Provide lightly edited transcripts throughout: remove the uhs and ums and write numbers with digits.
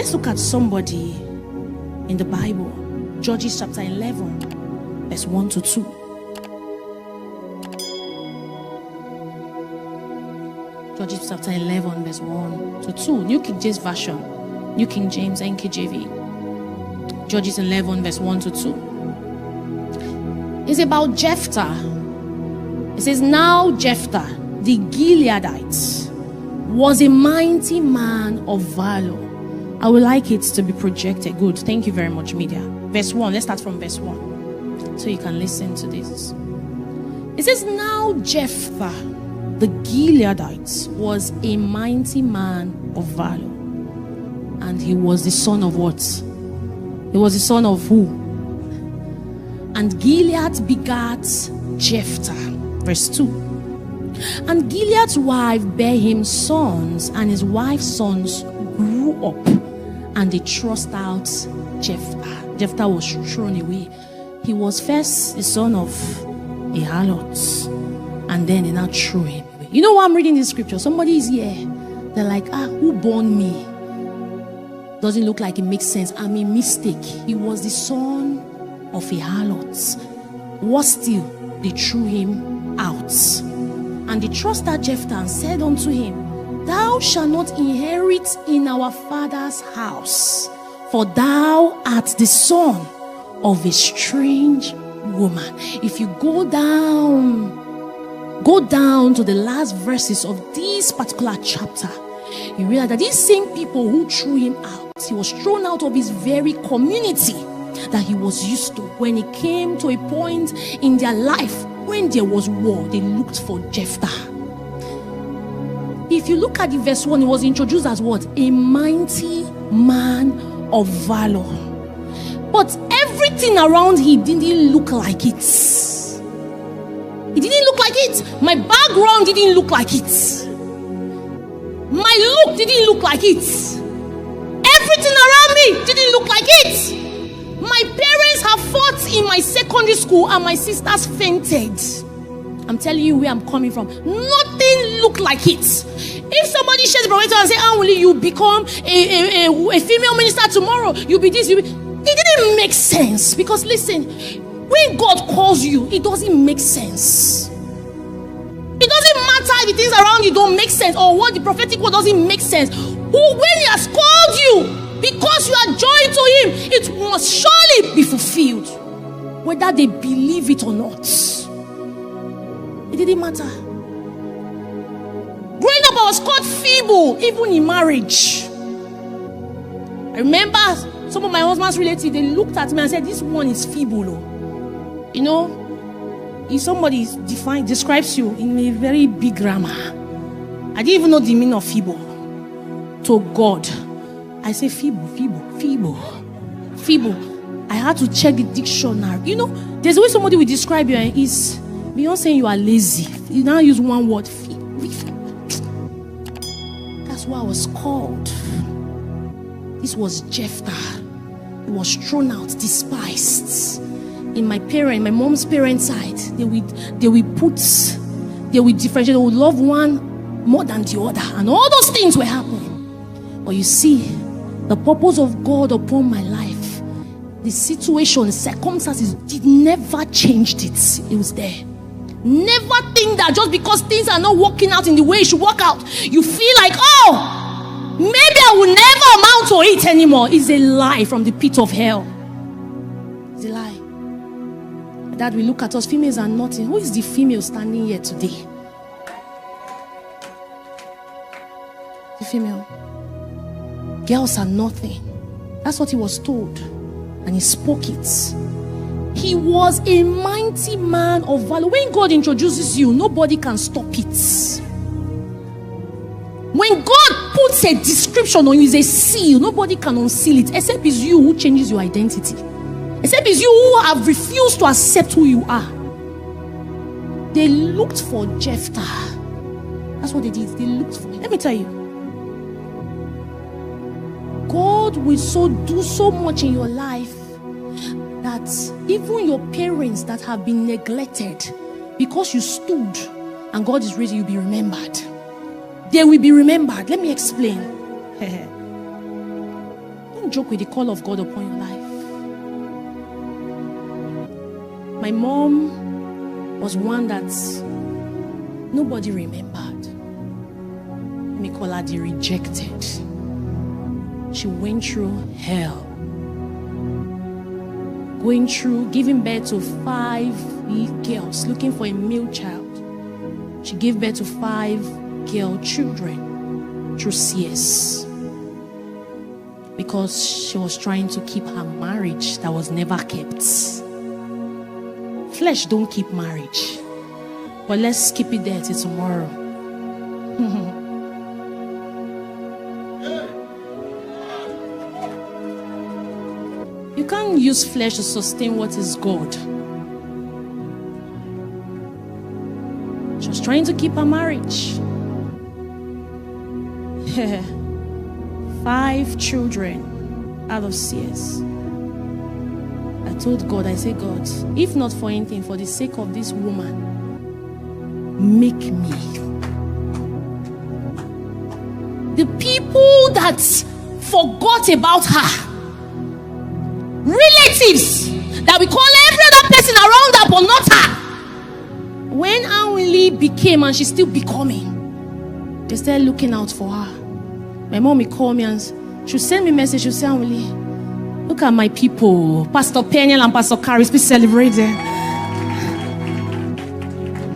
Let's look at somebody in the Bible. Judges chapter 11, verse 1 to 2. Judges chapter 11, verse 1 to 2. New King James Version. New King James, NKJV. Judges 11, verse 1 to 2. It's about Jephthah. It says, now Jephthah, the Gileadite, was a mighty man of valor. I would like it to be projected. Good. Thank you very much, media. Verse 1. Let's start from verse 1 so you can listen to this. It says, now Jephthah, the Gileadite, was a mighty man of valor. And he was the son of what? He was the son of who? And Gilead begat Jephthah. Verse 2. And Gilead's wife bare him sons, and his wife's sons grew up, and they thrust out Jephthah. Jephthah was thrown away. He was first the son of a harlot, and then they now threw him away. You know why I'm reading this scripture? Somebody is here. They're like, who born me? Doesn't look like it makes sense. I'm a mistake. He was the son of a harlot. What still? They threw him out. And they thrust out Jephthah and said unto him, thou shalt not inherit in our father's house, for thou art the son of a strange woman. If you go down to the last verses of this particular chapter, you realize that these same people who threw him out, he was thrown out of his very community that he was used to. When it came to a point in their life when there was war, they looked for Jephthah. If you look at the verse 1, he was introduced as what? A mighty man of valor. But everything around him didn't look like it. It didn't look like it. My background didn't look like it. My look didn't look like it. Everything around me didn't look like it. My parents have fought in my secondary school and my sisters fainted. I'm telling you where I'm coming from. Nothing looked like it. If somebody shares the provider and say, will you become a female minister tomorrow? You'll be this, it didn't make sense. Because listen, when God calls you, it doesn't make sense. It doesn't matter if the things around you don't make sense, or what the prophetic word doesn't make sense. When he has called you, because you are joined to him, it must surely be fulfilled, whether they believe it or not. It didn't matter. Growing up, I was called feeble, even in marriage. I remember some of my husband's relatives, they looked at me and said, this one is feeble. You know, if somebody describes you in a very big grammar, I didn't even know the meaning of feeble. To God, I say feeble. I had to check the dictionary. You know, there's a way somebody will describe you, and is beyond saying you are lazy. You now use one word. That's what I was called. This was Jephthah. He was thrown out, despised. In my mom's parents' side, they will differentiate. They would love one more than the other, and all those things were happening. But you see, the purpose of God upon my life, the situation, the circumstances, did never changed it. It was there. Never think that just because things are not working out in the way it should work out, you feel like, maybe I will never amount to it anymore. It's a lie from the pit of hell. It's a lie. That we look at us, females are nothing. Who is the female standing here today? The female. Girls are nothing. That's what he was told. And he spoke it. He was a mighty man of valor. When God introduces you, nobody can stop it. When God puts a description on you, is a seal, nobody can unseal it, except it's you who changes your identity. Except it's you who have refused to accept who you are. They looked for Jephthah. That's what they did. They looked for him. Let me tell you, God will do so much in your life that even your parents that have been neglected, because you stood and God is raising you, be remembered. They will be remembered. Let me explain. don't joke with the call of God upon your life. My mom was one that nobody remembered. Let me call her the rejected. She went through hell. Going through, giving birth to 5 girls, looking for a male child. She gave birth to 5 girl children through CS. Because she was trying to keep her marriage that was never kept. Flesh don't keep marriage. But let's keep it there till tomorrow. You can't use flesh to sustain what is God. She was trying to keep her marriage. 5 children out of CS. I told God, I said, God, if not for anything, for the sake of this woman, make me. The people that forgot about her, relatives that we call every other person around her, but not her. When Anwili became, and she's still becoming, they started looking out for her. My mom will call me and she'll send me a message. She'll say, Anwili, look at my people. Pastor Peniel and Pastor Caris, please celebrate them.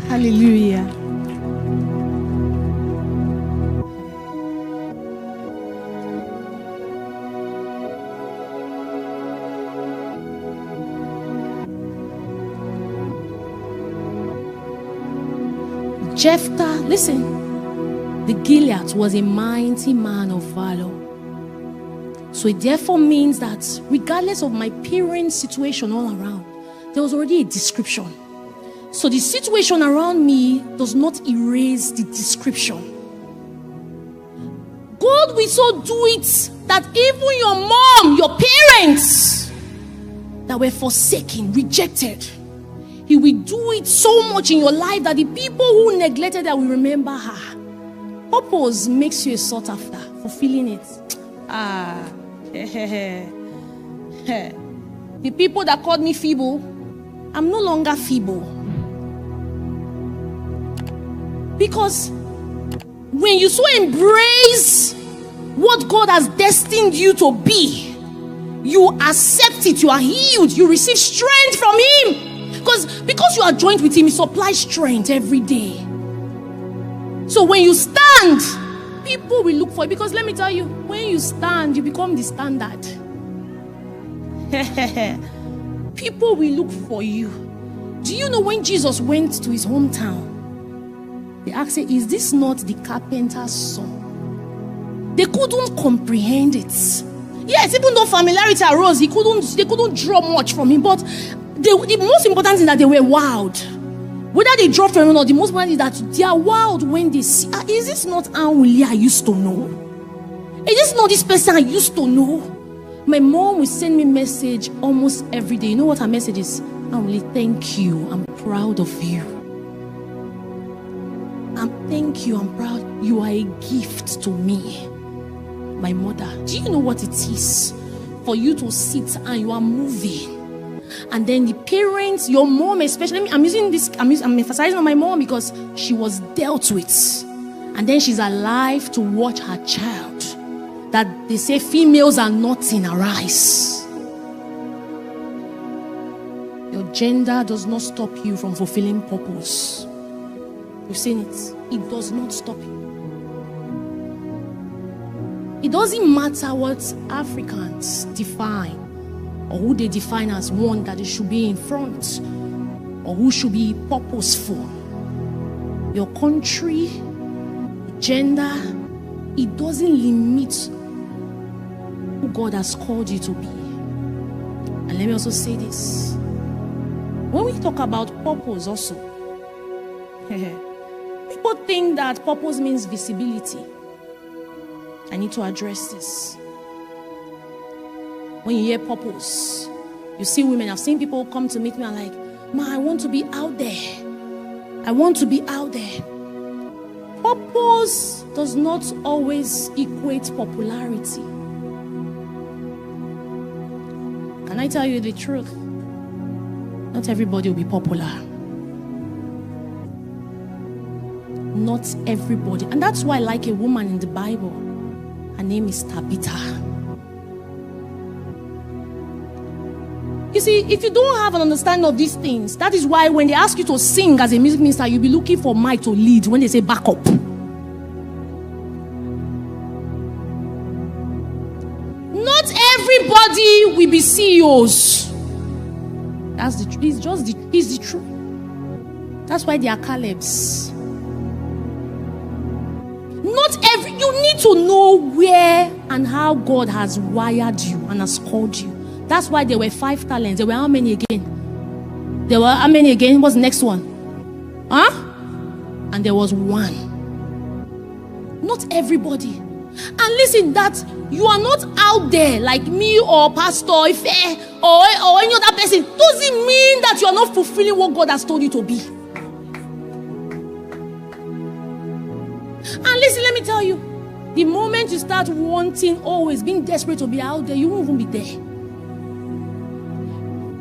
Hallelujah. Jephthah, listen, the Gilead was a mighty man of valor. So it therefore means that regardless of my parents' situation all around, there was already a description. So the situation around me does not erase the description. God will so do it that even your mom, your parents that were forsaken, rejected, He will do it so much in your life that the people who neglected her will remember her. Purpose makes you a sought after, fulfilling it. The people that called me feeble, I'm no longer feeble. Because when you so embrace what God has destined you to be, you accept it, you are healed, you receive strength from Him. Because you are joined with Him, He supplies strength every day. So when you stand, people will look for you. Because let me tell you, when you stand, you become the standard. People will look for you. Do you know when Jesus went to His hometown, they asked him, is this not the carpenter's son? They couldn't comprehend it. Yes, even though familiarity arose, they couldn't draw much from him. But the most important thing is that they were wowed. Whether they draw from him or not, the most important is that they are wowed when they see, is this not Anwili I used to know? Is this not this person I used to know? My mom will send me a message almost every day. You know what her message is? Anwili, thank you. I'm proud of you. Thank you. I'm proud. You are a gift to me. My mother. Do you know what it is for you to sit and you are moving? And then the parents, your mom especially, I'm emphasizing on my mom because she was dealt with. And then she's alive to watch her child. That they say females are not in her eyes. Your gender does not stop you from fulfilling purpose. You've seen it. It does not stop you. It doesn't matter what Africans define or who they define as one that they should be in front or who should be purposeful. Your country, gender, it doesn't limit who God has called you to be. And let me also say this. When we talk about purpose also, people think that purpose means visibility. I need to address this. When you hear purpose, you see women. I've seen people come to meet me and like, Ma, I want to be out there. I want to be out there. Purpose does not always equate popularity. Can I tell you the truth? Not everybody will be popular. Not everybody. And that's why I like a woman in the Bible. Her name is Tabitha. You see, if you don't have an understanding of these things, that is why when they ask you to sing as a music minister, you'll be looking for mic to lead when they say back up. Not everybody will be CEOs. That's the truth. It's the truth. That's why they are Calebs. You need to know where and how God has wired you and has called you. That's why there were 5 talents. There were how many again? There were how many again? What's the next one? And there was 1. Not everybody. And listen, that you are not out there like me or Pastor Ife or any other person. Doesn't mean that you are not fulfilling what God has told you to be. And listen, let me tell you, the moment you start wanting, always being desperate to be out there, you won't even be there.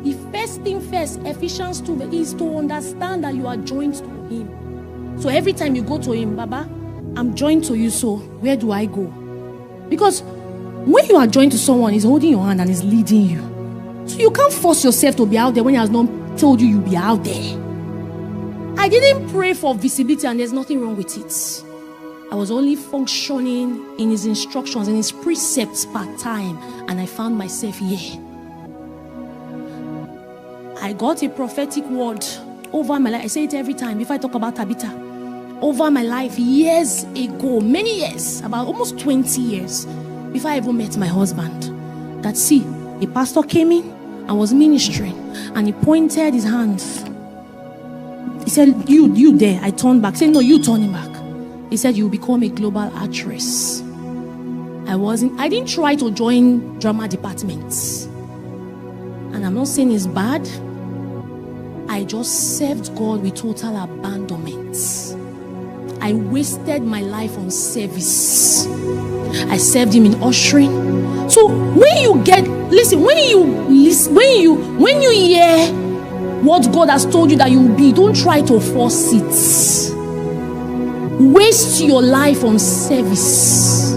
The first thing first, Ephesians 2, is to understand that you are joined to Him. So every time you go to Him, Baba, I'm joined to you, so where do I go? Because when you are joined to someone, He's holding your hand and He's leading you. So you can't force yourself to be out there when He has not told you you'll be out there. I didn't pray for visibility, and there's nothing wrong with it. I was only functioning in His instructions, in His precepts part time, and I found myself here. I got a prophetic word over my life. I say it every time before I talk about Tabitha. Over my life years ago, many years, about almost 20 years, before I even met my husband. That see, a pastor came in and was ministering, and he pointed his hands. He said, you there. I turned back. He said, no, you turning back. He said, you will become a global actress. I didn't try to join drama departments. And I'm not saying it's bad. I just served God with total abandonment. I wasted my life on service. I served Him in ushering. So when you hear what God has told you that you will be, don't try to force it. Waste your life on service.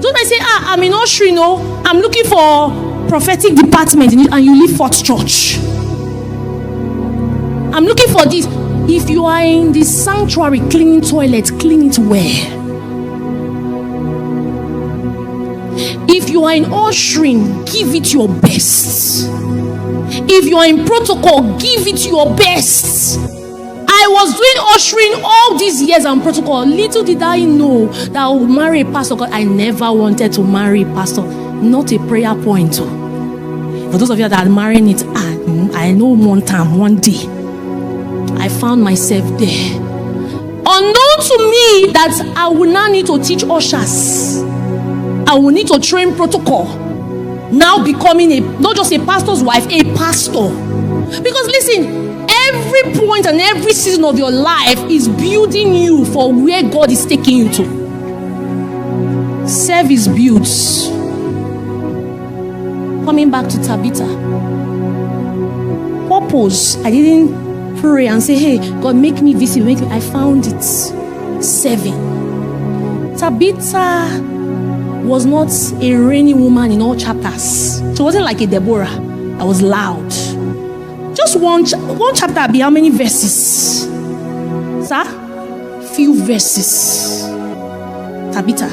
Don't I say, I'm in ushering, no, I'm looking for prophetic department, and you leave Fort Church. I'm looking for this. If you are in the sanctuary cleaning toilets, clean it well. If you are in ushering, give it your best. If you are in protocol, give it your best. I was doing ushering all these years on protocol. Little did I know that I would marry a pastor. I never wanted to marry a pastor. Not a prayer point. For those of you that are marrying it, I know one day, I found myself there. Unknown to me that I will now need to teach ushers. I will need to train protocol. Now becoming not just a pastor's wife, a pastor. Because listen, every point and every season of your life is building you for where God is taking you to. Service builds. Coming back to Tabitha. Purpose. I didn't pray and say, hey, God, make me visible. I found it. Serving. Tabitha was not a rainy woman in all chapters. She wasn't like a Deborah that was loud. Just one chapter be how many verses? Sir? Few verses. Tabitha.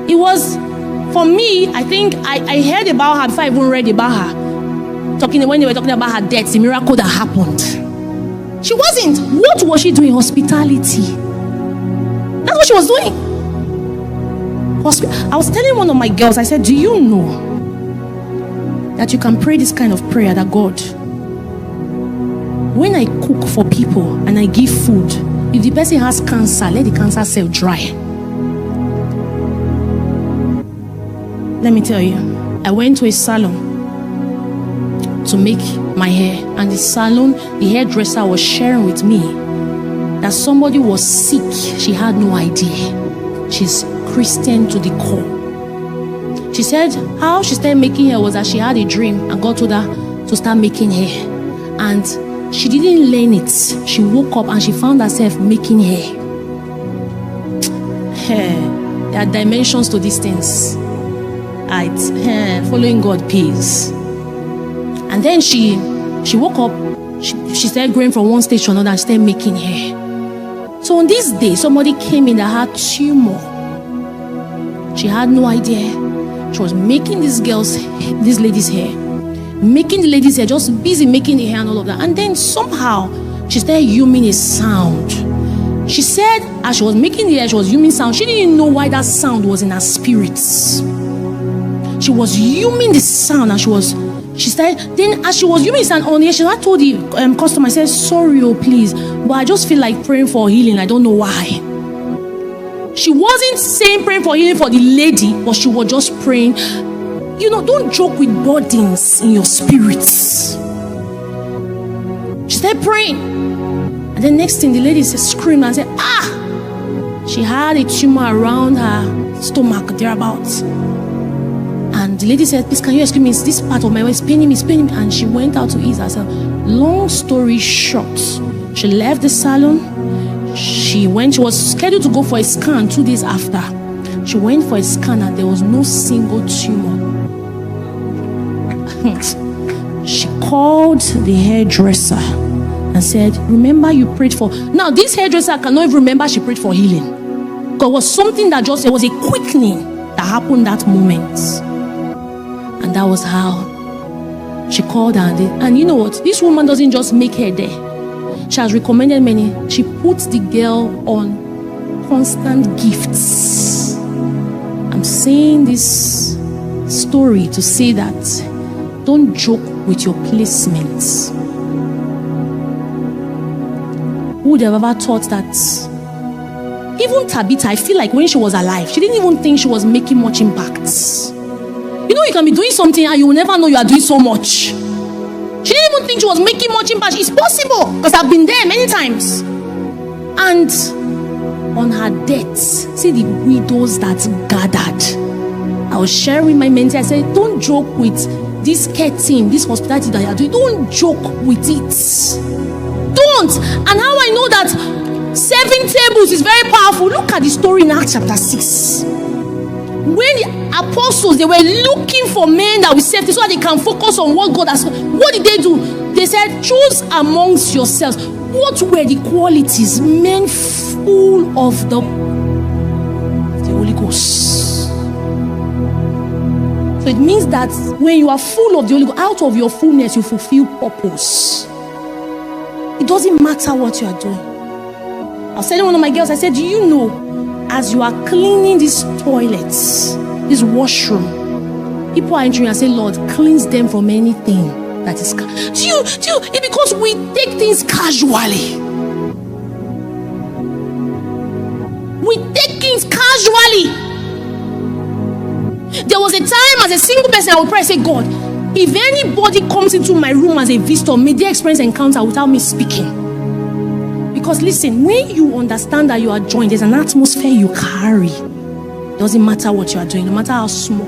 It was, for me, I think I heard about her before I even read about her. When they were talking about her death, the miracle that happened. She wasn't. What was she doing? Hospitality. That's what she was doing. I was telling one of my girls, I said, do you know that you can pray this kind of prayer that God, when I cook for people and I give food, if the person has cancer, let the cancer cell dry. Let me tell you, I went to a salon to make my hair, and the salon, the hairdresser was sharing with me that somebody was sick. She had no idea. She's Christian to the core. She said how she started making hair was that she had a dream and God told her to start making hair. And she didn't learn it. She woke up and she found herself making hair. There are dimensions to these things. Following God pays. And then she woke up. She started going from one stage to another and started making hair. So on this day, somebody came in that had tumor. She had no idea. She was making this lady's hair. Making the lady's hair, just busy making the hair and all of that. And then somehow, she started humming a sound. She said, as she was making the hair, she was humming sound. She didn't know why that sound was in her spirits. She was humming the sound and she started, then as she was humming the sound on here, she had told the customer, I said, sorry, please, but I just feel like praying for healing. I don't know why. She wasn't saying praying for healing for the lady, but she was just praying. Don't joke with burdens in your spirits. She started praying. And then next thing, the lady screamed and said, she had a tumor around her stomach, thereabouts. And the lady said, please, can you excuse me? This part of my waist paining me. And she went out to ease herself. Long story short, she left the salon. She was scheduled to go for a scan 2 days after. She went for a scan and there was no single tumor. She called the hairdresser and said, remember you prayed for... Now this hairdresser cannot even remember she prayed for healing. Because it was something that it was a quickening that happened that moment. And that was how she called her. And you know what? This woman doesn't just make hair there. She has recommended many. She puts the girl on constant gifts. I'm saying this story to say that don't joke with your placements. Who would have ever thought that? Even Tabitha, I feel like when she was alive, she didn't even think she was making much impact. You can be doing something and you will never know you are doing so much. She didn't even think she was making much impact. It's possible because I've been there many times. And on her death, see the widows that gathered. I was sharing with my mentee. I said, don't joke with this care team, this hospitality that you are doing. Don't joke with it. Don't. And how I know that serving tables is very powerful. Look at the story in Acts chapter 6. When the apostles, they were looking for men that will serve so that they can focus on what God has. What did they do? They said, choose amongst yourselves. What were the qualities? Men full of the Holy Ghost. So it means that when you are full of the Holy Ghost, out of your fullness, you fulfill purpose. It doesn't matter what you are doing. I was telling one of my girls, I said, do you know, as you are cleaning these toilets, this washroom, people are entering and say, Lord, cleanse them from anything that is. Do you? It's because we take things casually. We take things casually. There was a time as a single person I would pray and say, God, if anybody comes into my room as a visitor, may they experience encounter without me speaking. Because listen, when you understand that you are joined, there's an atmosphere you carry. Doesn't matter what you are doing, no matter how small.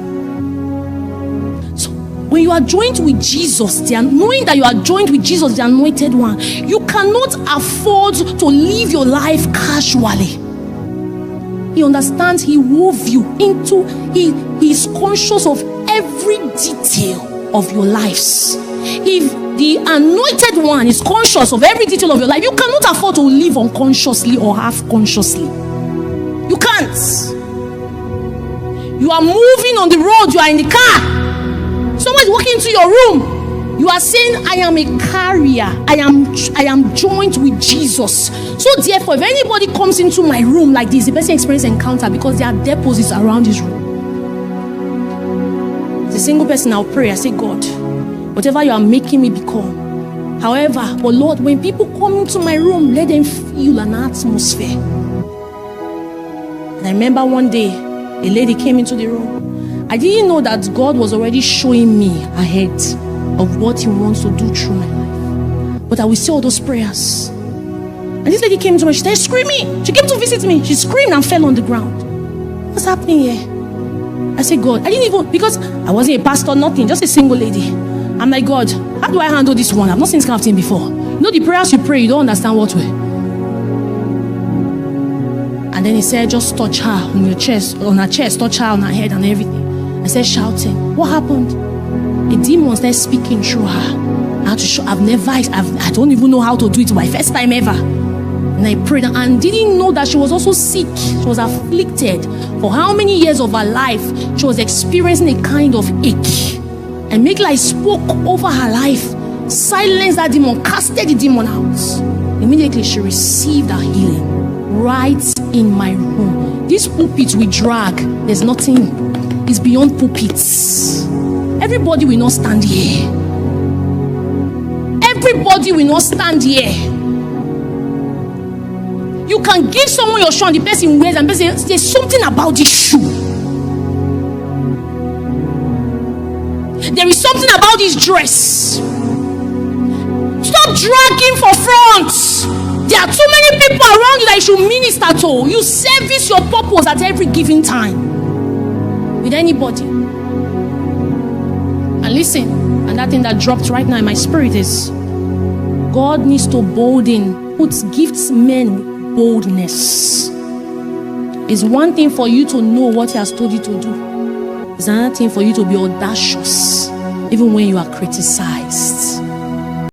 So when you are joined with Jesus, knowing that you are joined with Jesus, the anointed one, you cannot afford to live your life casually. He understands, he wove you into, he is conscious of every detail of your lives. If the anointed one is conscious of every detail of your life, you cannot afford to live unconsciously or half consciously. You can't. You are moving on the road, you are in the car, someone is walking into your room, you are saying, I am a carrier, I am joined with Jesus. So therefore, if anybody comes into my room like this, the person experiences encounter because there are deposits around this room. As a single person, I'll pray, I say, God, whatever you are making me become. However, but Lord, when people come into my room, let them feel an atmosphere. And I remember one day, a lady came into the room. I didn't know that God was already showing me ahead of what he wants to do through my life. But I will say all those prayers. And this lady came to me, she started screaming. She came to visit me. She screamed and fell on the ground. What's happening here? I said, God, I didn't even, because I wasn't a pastor, nothing, just a single lady. I'm like, God, how do I handle this one? I've not seen this kind of thing before. You know, the prayers you pray, you don't understand what way. And then he said, just touch her on your chest, on her chest, touch her on her head and everything. I said, shouting. What happened? The demon started speaking through her. I had to show, I don't even know how to do it, my first time ever. And I prayed and didn't know that she was also sick. She was afflicted. For how many years of her life, she was experiencing a kind of ache. And Mikla spoke over her life, silenced that demon, casted the demon out. Immediately she received her healing right in my room. This pulpit we drag, there's nothing, it's beyond pulpits. Everybody will not stand here. Everybody will not stand here. You can give someone your shoe and the person wears and the person says, there's something about this shoe. There is something about this dress. Stop dragging for front. There are too many people around you that you should minister to. You service your purpose at every given time with anybody. And listen, and that thing that dropped right now in my spirit is God needs to gifts men with boldness. It's one thing for you to know what He has told you to do. It's another thing for you to be audacious, even when you are criticized.